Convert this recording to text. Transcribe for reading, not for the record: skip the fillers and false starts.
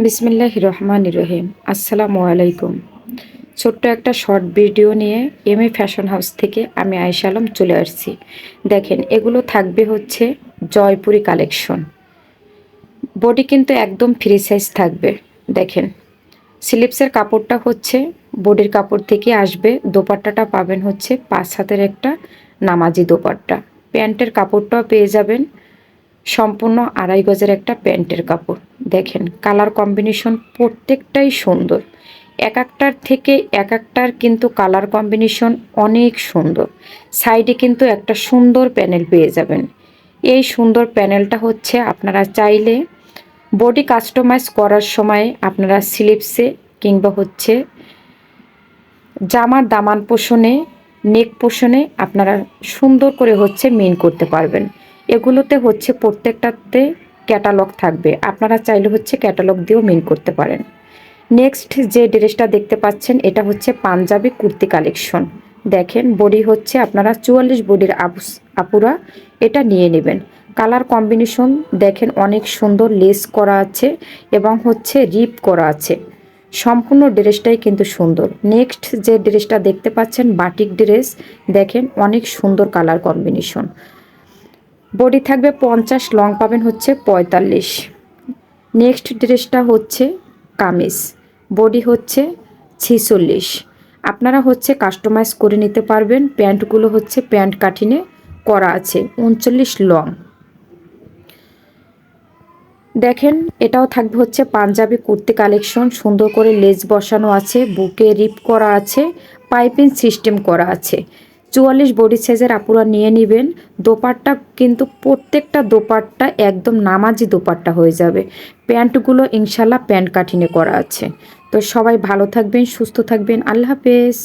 বিসমিল্লাহির রহমানির রহিম। আসসালামু আলাইকুম। ছোট্ট একটা শর্ট ভিডিও নিয়ে এম এ ফ্যাশন হাউস থেকে আমি আয়েশা আলম চলে আসছি। দেখেন, এগুলো থাকবে হচ্ছে জয়পুরি কালেকশন। বডি কিন্তু একদম ফ্রি সাইজ থাকবে। দেখেন, স্লিপসের কাপড়টা হচ্ছে বডির কাপড় থেকে আসবে। দোপাট্টাটা পাবেন হচ্ছে 5 হাতের একটা নামাজি দোপাট্টা। প্যান্টের কাপড়টাও পেয়ে যাবেন সম্পূর্ণ 2.5 গজের একটা প্যান্টের কাপড়। দেখেন, কালার কম্বিনেশন প্রত্যেকটাই সুন্দর। এক একটার থেকে এক একটার কিন্তু কালার কম্বিনেশন অনেক সুন্দর। সাইডে কিন্তু একটা সুন্দর প্যানেল পেয়ে যাবেন। এই সুন্দর প্যানেলটা হচ্ছে আপনারা চাইলে বডি কাস্টমাইজ করার সময় আপনারা স্লিপসে কিংবা হচ্ছে জামার দামান পোষণে, নেক পোষণে আপনারা সুন্দর করে হচ্ছে মিন করতে পারবেন। এগুলোতে হচ্ছে প্রত্যেকটাতে ক্যাটালগ থাকবে, আপনারা চাইলে হচ্ছে ক্যাটালগ দিয়েও মিন করতে পারেন। নেক্সট যে ড্রেসটা দেখতে পাচ্ছেন এটা হচ্ছে পাঞ্জাবি কুর্তি কালেকশন। দেখেন, বডি হচ্ছে আপনারা 44 বডির আপুরা এটা নিয়ে নেবেন। কালার কম্বিনেশন দেখেন অনেক সুন্দর, লেস করা আছে এবং হচ্ছে রিপ করা আছে। সম্পূর্ণ ড্রেসটাই কিন্তু সুন্দর। নেক্সট যে ড্রেসটা দেখতে পাচ্ছেন বাটিক ড্রেস। দেখেন, অনেক সুন্দর কালার কম্বিনেশন। বডি থাকবে 50, লং পাবেন হচ্ছে 45। নেক্সট ড্রেসটা হচ্ছে কামিজ, বডি হচ্ছে 46। আপনারা হচ্ছে কাস্টমাইজ করে নিতে পারবেন। প্যান্টগুলো হচ্ছে প্যান্ট কাটিনে করা আছে 39 লং। দেখেন, এটাও থাকবে হচ্ছে পাঞ্জাবি কুর্তি কালেকশন। সুন্দর করে লেস বসানো আছে, বুকে রিপ করা আছে, পাইপিং সিস্টেম করা আছে। 44 বডি সাইজের আপুরা নিয়ে নেবেন। দোপাট্টা কিন্তু প্রত্যেকটা দোপাট্টা একদম নামাজি দোপাট্টা হয়ে যাবে। প্যান্টগুলো ইনশাল্লাহ প্যান্ট কাটিনে করা আছে। তো সবাই ভালো থাকবেন, সুস্থ থাকবেন। আল্লাহ হাফেজ।